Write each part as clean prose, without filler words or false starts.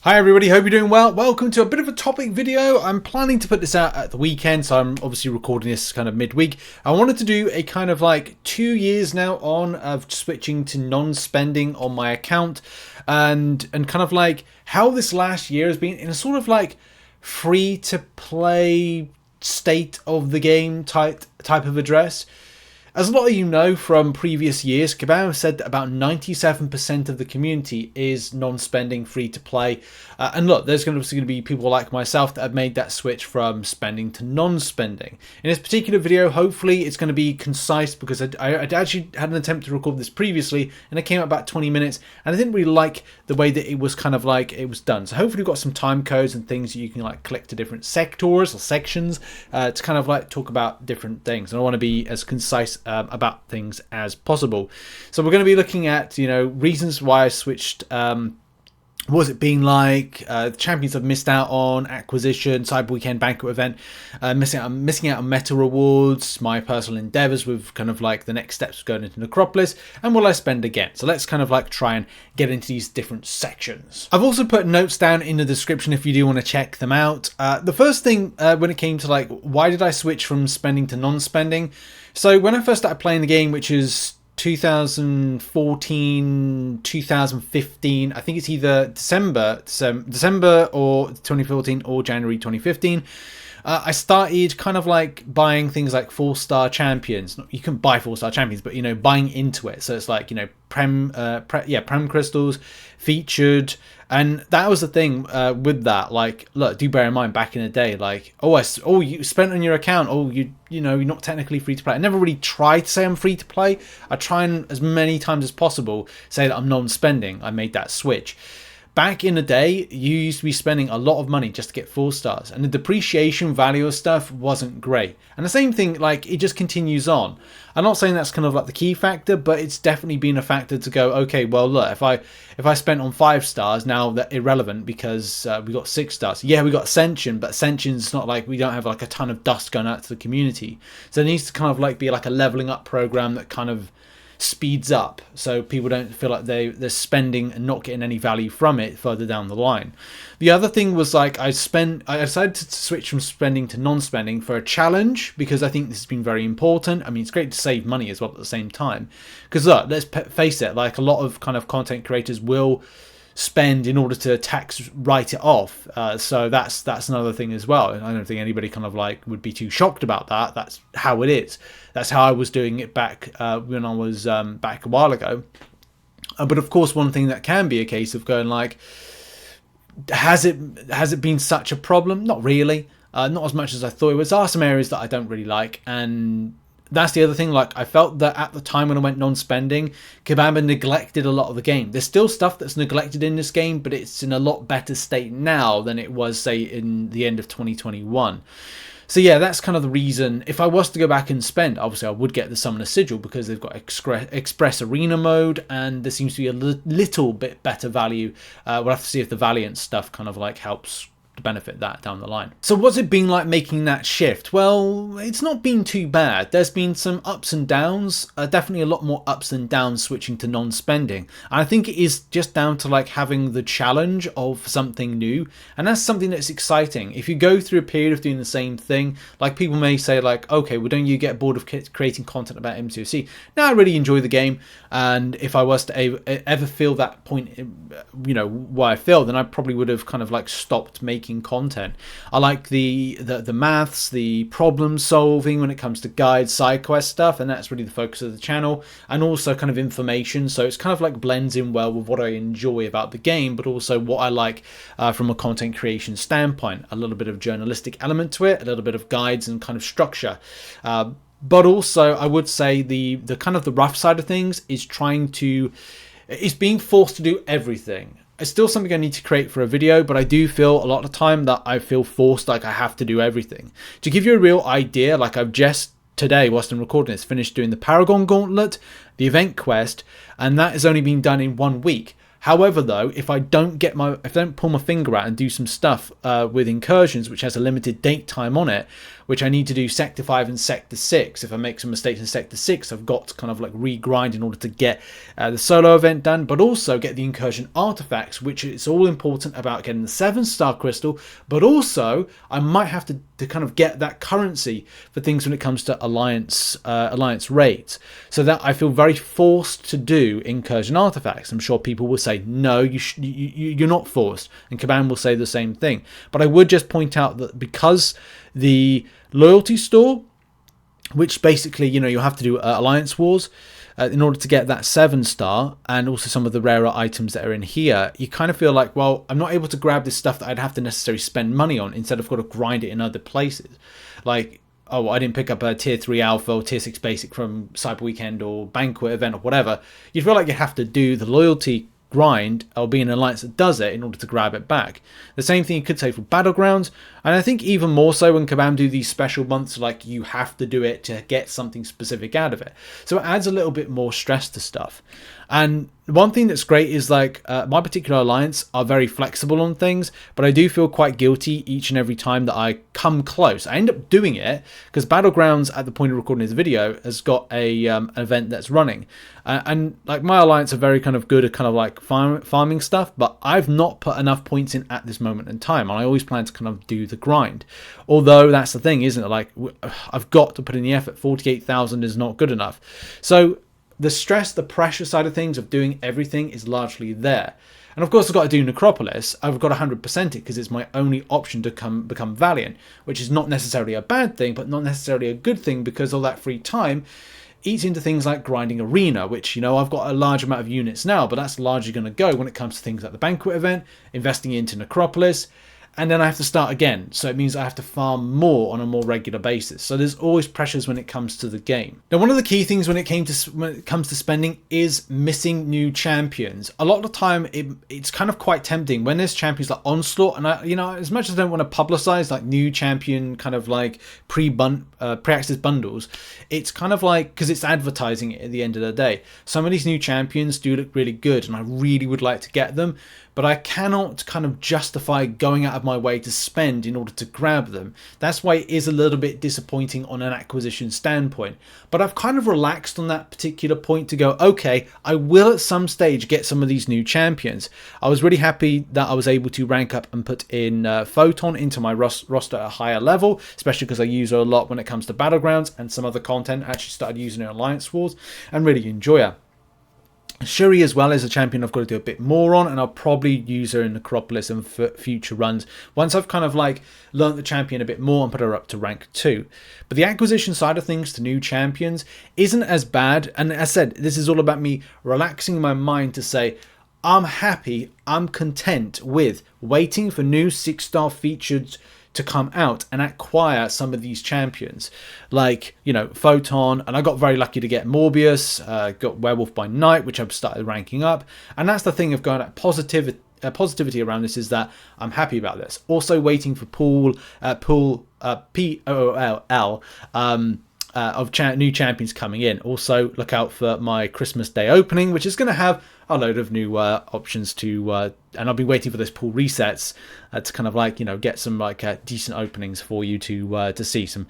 Hi everybody, hope you're doing well. Welcome to a bit of a topic video. I'm planning to put this out at the weekend, so I'm obviously recording this kind of midweek. I wanted to do a kind of like 2 years now on of switching to non-spending on my account and kind of like how this last year has been in a sort of like free to play state of the game type of address. As a lot of you know from previous years, Kabam said that about 97% of the community is non-spending free-to-play. And look, there's going to be people like myself that have made that switch from spending to non-spending. In this particular video, hopefully it's going to be concise because I actually had an attempt to record this previously and it came out about 20 minutes and I didn't really like the way that it was kind of like it was done. So hopefully we've got some time codes and things that you can like click to different sectors or sections to kind of like talk about different things. And I want to be as concise about things as possible. So we're going to be looking at, you know, reasons why I switched. What has it been like? Champions I've missed out on, acquisition, Cyber Weekend, Banquet Event, missing out on meta rewards, my personal endeavors with kind of like the next steps going into Necropolis, and will I spend again? So let's kind of like try and get into these different sections. I've also put notes down in the description if you do want to check them out. The first thing when it came to like why did I switch from spending to non-spending? So when I first started playing the game, which is 2014, 2015, I think it's either December or 2014 or January 2015, I started kind of like buying things like 4-star champions. You can buy 4-star champions, but you know, buying into it. So it's like, you know, prem crystals featured. And that was the thing with that. Like, look, do bear in mind back in the day, like, oh, you spent on your account. Oh, you know, you're not technically free to play. I never really tried to say I'm free to play. I try and as many times as possible say that I'm non-spending. I made that switch. Back in the day, you used to be spending a lot of money just to get 4 stars, and the depreciation value of stuff wasn't great. And the same thing, like, it just continues on. I'm not saying that's kind of like the key factor, but it's definitely been a factor to go, okay, well, look, if I spent on 5 stars, now that's irrelevant because we got 6 stars. Yeah, we got Ascension, but Ascension's not like we don't have like a ton of dust going out to the community. So it needs to kind of like be like a leveling up program that kind of speeds up so people don't feel like they're spending and not getting any value from it further down the line. The other thing was like I decided to switch from spending to non-spending for a challenge because I think this has been very important. I mean, it's great to save money as well at the same time because look, let's face it, like a lot of kind of content creators will spend in order to tax write it off, so that's another thing as well. And I don't think anybody kind of like would be too shocked about that. That's how it is. That's how I was doing it back when I was back a while ago. But of course, one thing that can be a case of going like, has it been such a problem? Not really. Not as much as I thought it was. There are some areas that I don't really like, and that's the other thing. Like, I felt that at the time when I went non-spending, Kabam neglected a lot of the game. There's still stuff that's neglected in this game, but it's in a lot better state now than it was, say, in the end of 2021. So yeah, that's kind of the reason. If I was to go back and spend, obviously I would get the Summoner Sigil because they've got Express Arena mode, and there seems to be a little bit better value. We'll have to see if the Valiant stuff kind of like helps to benefit that down the line. So what's it been like making that shift? Well, it's not been too bad. There's been some ups and downs, definitely a lot more ups and downs switching to non-spending. And I think it is just down to like having the challenge of something new, and that's something that's exciting. If you go through a period of doing the same thing, like people may say like, okay, well, don't you get bored of creating content about MCOC? No, I really enjoy the game, and if I was to ever feel that point, you know, where I feel, then I probably would have kind of like stopped making content. I like the maths, the problem solving when it comes to guides, side quest stuff, and that's really the focus of the channel, and also kind of information. So it's kind of like blends in well with what I enjoy about the game, but also what I like from a content creation standpoint. A little bit of journalistic element to it, a little bit of guides and kind of structure. But also I would say the kind of the rough side of things is being forced to do everything. It's still something I need to create for a video, but I do feel a lot of the time that I feel forced, like I have to do everything. To give you a real idea, like I've just today, whilst I'm recording this, finished doing the Paragon Gauntlet, the event quest, and that has only been done in 1 week. However, though, if I don't pull my finger out and do some stuff with incursions, which has a limited date time on it, which I need to do Sector 5 and Sector 6. If I make some mistakes in Sector 6, I've got to kind of like regrind in order to get the solo event done, but also get the incursion artifacts, which is all important about getting the 7-star crystal, but also I might have to kind of get that currency for things when it comes to alliance raids. So that I feel very forced to do incursion artifacts. I'm sure people will say, no, you're not forced, and Kabam will say the same thing. But I would just point out that because the loyalty store, which basically, you know, you have to do alliance wars in order to get that 7-star, and also some of the rarer items that are in here, you kind of feel like, well, I'm not able to grab this stuff that I'd have to necessarily spend money on. Instead, I've got to grind it in other places. Like, oh, I didn't pick up a tier 3 alpha or tier 6 basic from Cyber Weekend or Banquet Event or whatever. You feel like you have to do the loyalty grind or be an alliance that does it in order to grab it back. The same thing you could say for battlegrounds, and I think even more so when Kabam do these special months, like you have to do it to get something specific out of it. So it adds a little bit more stress to stuff. And one thing that's great is like my particular alliance are very flexible on things, but I do feel quite guilty each and every time that I come close. I end up doing it because Battlegrounds at the point of recording this video has got an event that's running, and like my alliance are very kind of good at kind of like farming stuff, but I've not put enough points in at this moment in time, and I always plan to kind of do the grind. Although that's the thing, isn't it? Like I've got to put in the effort. 48,000 is not good enough. So the stress, the pressure side of things of doing everything is largely there. And of course I've got to do Necropolis. I've got to 100% it because it's my only option to become Valiant, which is not necessarily a bad thing, but not necessarily a good thing, because all that free time eats into things like grinding Arena, which, you know, I've got a large amount of units now, but that's largely going to go when it comes to things like the Banquet Event, investing into Necropolis, and then I have to start again. So it means I have to farm more on a more regular basis. So there's always pressures when it comes to the game. Now, one of the key things when it comes to spending is missing new champions. A lot of the time, it's kind of quite tempting when there's champions like Onslaught, and as much as I don't want to publicize like new champion kind of like pre-access bundles, it's kind of like, because it's advertising it at the end of the day. Some of these new champions do look really good, and I really would like to get them, but I cannot kind of justify going out of my way to spend in order to grab them. That's why it is a little bit disappointing on an acquisition standpoint. But I've kind of relaxed on that particular point to go, okay, I will at some stage get some of these new champions. I was really happy that I was able to rank up and put in Photon into my roster at a higher level, especially because I use her a lot when it comes to Battlegrounds and some other content. I actually started using her in Alliance Wars and really enjoy her. Shuri as well is a champion I've got to do a bit more on, and I'll probably use her in Necropolis and future runs once I've kind of like learnt the champion a bit more and put her up to rank 2. But the acquisition side of things to new champions isn't as bad, and as I said, this is all about me relaxing my mind to say I'm happy, I'm content with waiting for new 6-star featured to come out and acquire some of these champions, like, you know, Photon, and I got very lucky to get Morbius, got Werewolf by Night, which I've started ranking up, and that's the thing of going at positivity around this, is that I'm happy about this. Also waiting for Pool P-O-O-L of new champions coming in. Also look out for my Christmas Day opening, which is going to have a load of new options to, and I'll be waiting for those pool resets to kind of like, you know, get some like decent openings for you to see some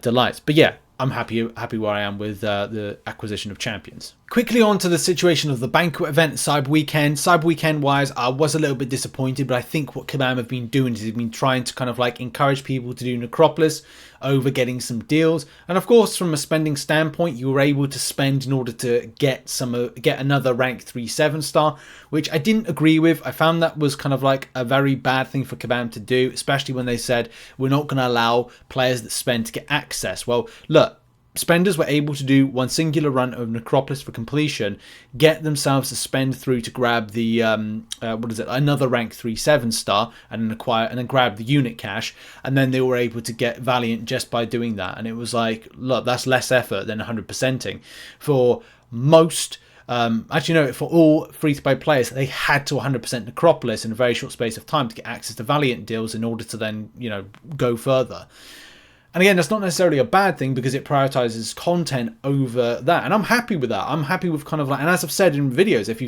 delights. But yeah, I'm happy where I am with the acquisition of champions. Quickly on to the situation of the Banquet Event Cyber Weekend. Cyber Weekend wise, I was a little bit disappointed, but I think what Kabam have been doing is they've been trying to kind of like encourage people to do Necropolis over getting some deals. And of course, from a spending standpoint, you were able to spend in order to get another rank 3 7-star, which I didn't agree with. I found that was kind of like a very bad thing for Kabam to do, especially when they said we're not going to allow players that spend to get access. Well, look, spenders were able to do one singular run of Necropolis for completion, get themselves to spend through to grab the another rank 3 7-star and then grab the unit cash, and then they were able to get Valiant just by doing that. And it was like, look, that's less effort than 100%ing for most. For all free-to-play players, they had to 100% Necropolis in a very short space of time to get access to Valiant deals in order to then, you know, go further. And again, that's not necessarily a bad thing because it prioritizes content over that. And I'm happy with that. I'm happy with kind of like, and as I've said in videos, if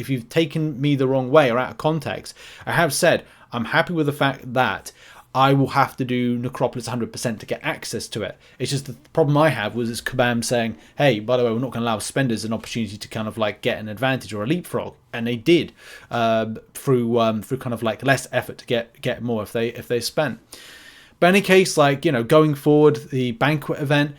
you've taken me the wrong way or out of context, I have said, I'm happy with the fact that I will have to do Necropolis 100% to get access to it. It's just the problem I have was Kabam saying, hey, by the way, we're not going to allow spenders an opportunity to kind of like get an advantage or a leapfrog. And they did through kind of like less effort to get more if they spent. But in any case, like, you know, going forward, the Banquet event,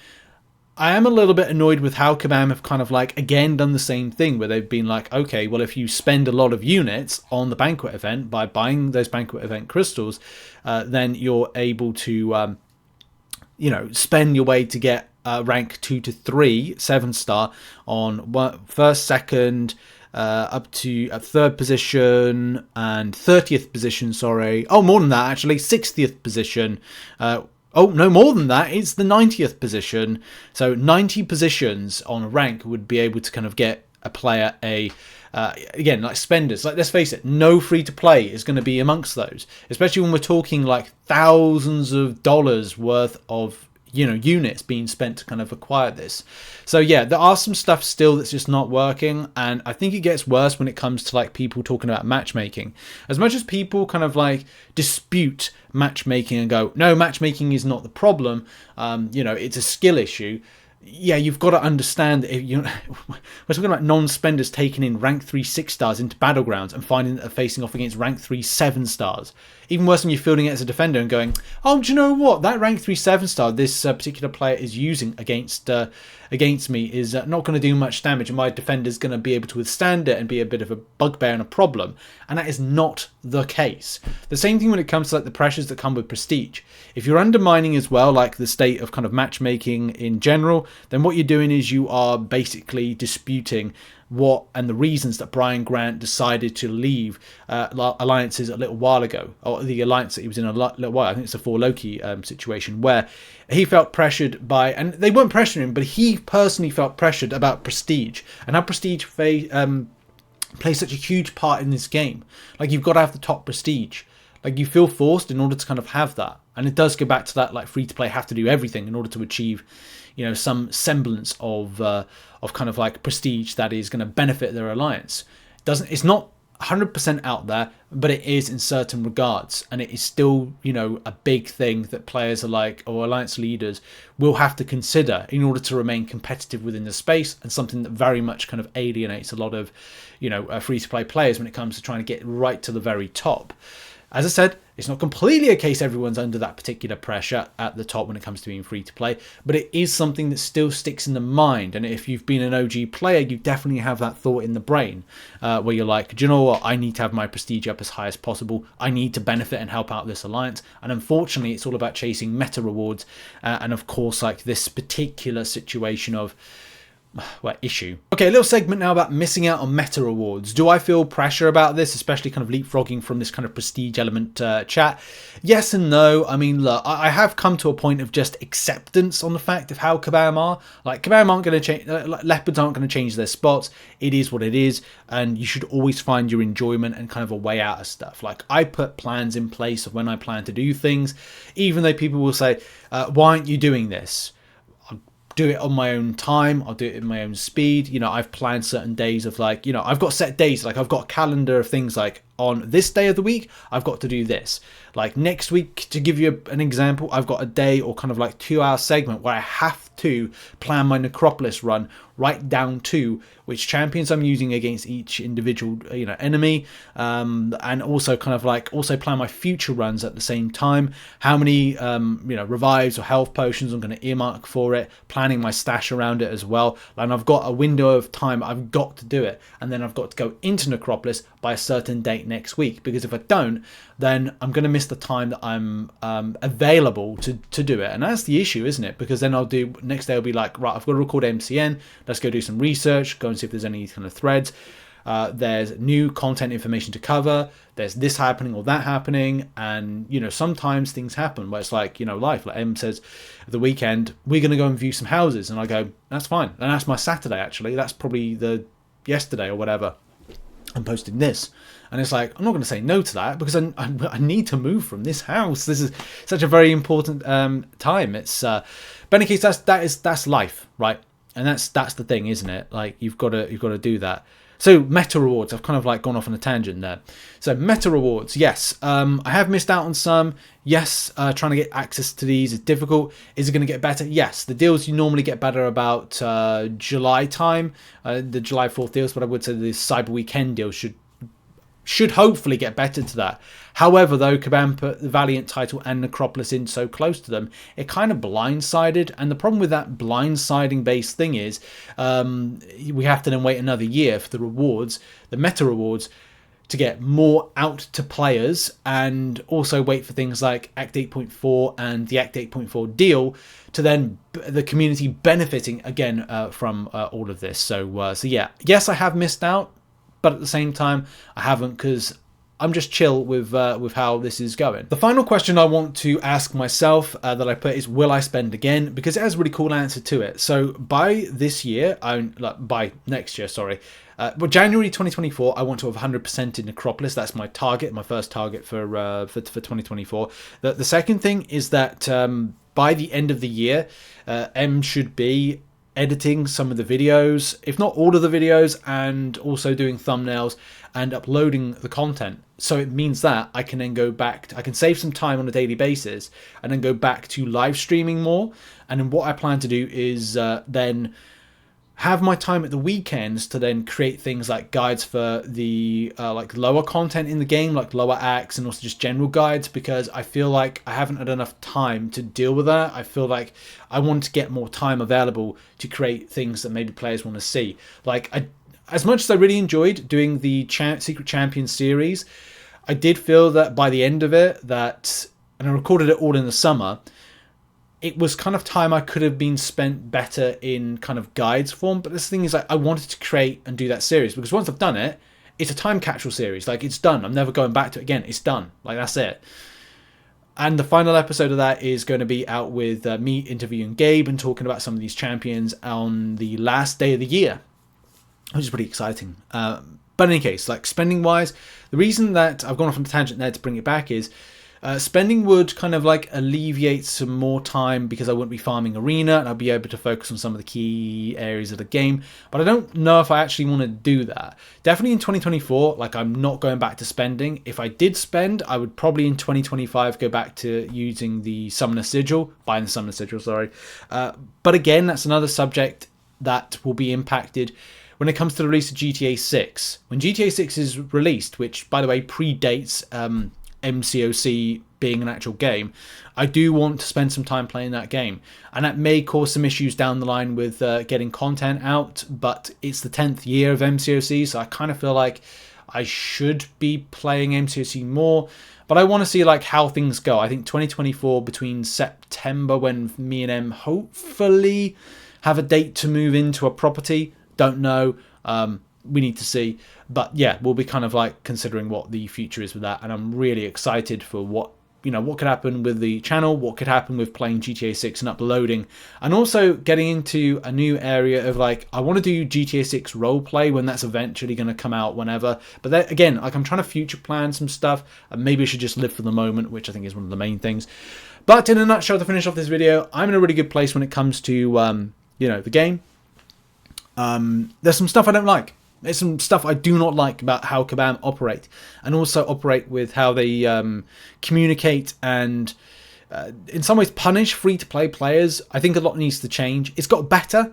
I am a little bit annoyed with how Kabam have kind of like, again, done the same thing where they've been like, okay, well, if you spend a lot of units on the Banquet event by buying those Banquet event crystals, then you're able to, you know, spend your way to get rank 2 to 3, 7-star on first, second, up to a 3rd position and 30th position, sorry. Oh, more than that, actually, 60th position. Oh, no, more than that, it's the 90th position. So 90 positions on a rank would be able to kind of get a player again, like spenders. Like, let's face it, no free-to-play is going to be amongst those, especially when we're talking like thousands of dollars worth of, you know, units being spent to kind of acquire this. So yeah, there are some stuff still that's just not working, and I think it gets worse when it comes to like people talking about matchmaking. As much as people kind of like dispute matchmaking and go, no, matchmaking is not the problem, you know, it's a skill issue. Yeah, you've got to understand that we're talking about non-spenders taking in rank 3 6-stars into battlegrounds and finding that they're facing off against rank 3 7-stars. Even worse when you're fielding it as a defender and going, oh, do you know what? That rank 3 7-star this particular player is using against me is not going to do much damage, and my defender's going to be able to withstand it and be a bit of a bugbear and a problem. And that is not the case. The same thing when it comes to like the pressures that come with prestige. If you're undermining as well, like the state of kind of matchmaking in general, then what you're doing is you are basically disputing what and the reasons that Brian Grant decided to leave alliances a little while ago, or the alliance that he was in a little while. I think it's a 4 Loki situation where he felt pressured by, and they weren't pressuring him, but he personally felt pressured about prestige and how prestige plays such a huge part in this game. Like, you've got to have the top prestige. Like, you feel forced in order to kind of have that. And it does go back to that, like, free-to-play have to do everything in order to achieve, you know, some semblance of kind of like prestige that is going to benefit their alliance. It's not 100% out there, but it is in certain regards, and it is still, you know, a big thing that players are like, or alliance leaders will have to consider in order to remain competitive within the space, and something that very much kind of alienates a lot of, you know, free-to-play players when it comes to trying to get right to the very top. As I said, it's not completely a case everyone's under that particular pressure at the top when it comes to being free to play, but it is something that still sticks in the mind. And if you've been an OG player, you definitely have that thought in the brain where you're like, do you know what? I need to have my prestige up as high as possible. I need to benefit and help out this alliance. And unfortunately, it's all about chasing meta rewards. And of course, like this particular situation of, well, issue. Okay, a little segment now about missing out on meta rewards. Do I feel pressure about this, especially kind of leapfrogging from this kind of prestige element chat? Yes and no. I mean, look, I have come to a point of just acceptance on the fact of how Kabam are. Like, Kabam aren't going to change, leopards aren't going to change their spots. It is what it is, and you should always find your enjoyment and kind of a way out of stuff. Like, I put plans in place of when I plan to do things, even though people will say, why aren't you doing this? Do it on my own time. I'll do it in my own speed. You know, I've planned certain days of like, you know, I've got set days. Like, I've got a calendar of things like on this day of the week, I've got to do this. Like next week, to give you an example, I've got a day or kind of like 2-hour segment where I have to plan my Necropolis run right down to which champions I'm using against each individual, you know, enemy, and also kind of like also plan my future runs at the same time. How many, you know, revives or health potions I'm going to earmark for it, planning my stash around it as well. And I've got a window of time I've got to do it, and then I've got to go into Necropolis by a certain date next week, because if I don't, then I'm going to miss the time that I'm available to do it. And that's the issue, isn't it? Because then I'll do, next day I'll be like, right, I've got to record MCN, let's go do some research, go and see if there's any kind of threads. There's new content information to cover, there's this happening or that happening, and you know, sometimes things happen where it's like, you know, life, like M says, the weekend we're going to go and view some houses, and I go, that's fine, and that's my Saturday actually, that's probably the yesterday or whatever. I'm posting this. And it's like, I'm not going to say no to that because I need to move from this house. This is such a very important time. It's but in any case, that's life, right? And that's the thing, isn't it? Like you've got to do that. So meta rewards, I've kind of like gone off on a tangent there. So meta rewards, yes, I have missed out on some. Yes, trying to get access to these is difficult. Is it going to get better? Yes, the deals you normally get better about July time, the July 4th deals, but I would say the Cyber Weekend deals should hopefully get better to that. However, though, Kabam put the Valiant title and Necropolis in so close to them, it kind of blindsided. And the problem with that blindsiding based thing is we have to then wait another year for the rewards, the meta rewards, to get more out to players, and also wait for things like Act 8.4 and the Act 8.4 deal to then the community benefiting again from all of this. So yeah, yes, I have missed out. But at the same time, I haven't, because I'm just chill with how this is going. The final question I want to ask myself that I put is, will I spend again? Because it has a really cool answer to it. So by this year, by next year, sorry. Well, January 2024, I want to have 100% in Necropolis. That's my target, my first target for 2024. The second thing is that by the end of the year, M should be editing some of the videos, if not all of the videos, and also doing thumbnails and uploading the content. So it means that I can then go back, I can save some time on a daily basis and then go back to live streaming more. And then what I plan to do is then have my time at the weekends to then create things like guides for the like lower content in the game, like lower acts, and also just general guides, because I feel like I haven't had enough time to deal with that. I feel like I want to get more time available to create things that maybe players want to see. Like, as much as I really enjoyed doing the Secret Champions series, I did feel that by the end of it, and I recorded it all in the summer, it was kind of time I could have been spent better in kind of guides form. But this thing is, like, I wanted to create and do that series, because once I've done it, it's a time capsule series. Like, it's done. I'm never going back to it again. It's done. Like, that's it. And the final episode of that is going to be out with me interviewing Gabe and talking about some of these champions on the last day of the year, which is pretty exciting. But in any case, like, spending wise, the reason that I've gone off on a tangent there to bring it back is spending would kind of like alleviate some more time, because I wouldn't be farming arena and I'll be able to focus on some of the key areas of the game. But I don't know if I actually want to do that. Definitely in 2024, like, I'm not going back to spending. If I did spend, I would probably in 2025 go back to using the Summoner Sigil, buying the Summoner Sigil, sorry. But again, that's another subject that will be impacted when it comes to the release of GTA 6. When GTA 6 is released, which, by the way, predates MCOC being an actual game, I do want to spend some time playing that game, and that may cause some issues down the line with getting content out, but it's the 10th year of MCOC, so I kind of feel like I should be playing MCOC more. But I want to see like how things go. I think 2024, between September, when me and M hopefully have a date to move into a property, don't know, we need to see. But yeah, we'll be kind of like considering what the future is with that, and I'm really excited for what could happen with the channel, what could happen with playing GTA 6 and uploading, and also getting into a new area of, like, I want to do GTA 6 roleplay when that's eventually going to come out, whenever. But then, again, like, I'm trying to future plan some stuff, and maybe I should just live for the moment, which I think is one of the main things. But in a nutshell, to finish off this video, I'm in a really good place when it comes to the game. There's some stuff I don't like. There's some stuff I do not like about how Kabam operate, and also operate with how they communicate and in some ways punish free-to-play players. I think a lot needs to change. It's got better.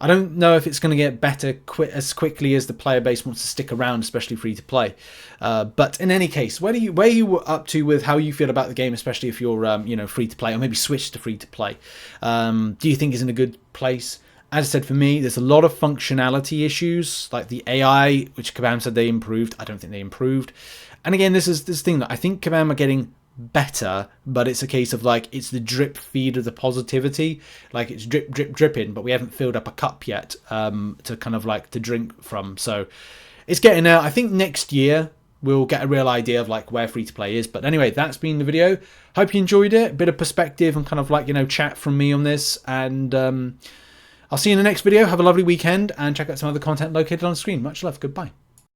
I don't know if it's going to get better as quickly as the player base wants to stick around, especially free-to-play. But in any case, where are you up to with how you feel about the game, especially if you're free-to-play, or maybe switch to free-to-play? Do you think it's in a good place? As I said, for me, there's a lot of functionality issues, like the AI, which Kabam said they improved. I don't think they improved. And again, this is this thing that I think Kabam are getting better, but it's a case of, like, it's the drip feed of the positivity. Like, it's drip, drip, dripping, but we haven't filled up a cup yet to kind of like to drink from. So it's getting there. I think next year we'll get a real idea of like where free-to-play is. But anyway, that's been the video. Hope you enjoyed it. A bit of perspective and kind of like, chat from me on this. And I'll see you in the next video. Have a lovely weekend, and check out some other content located on screen. Much love. Goodbye.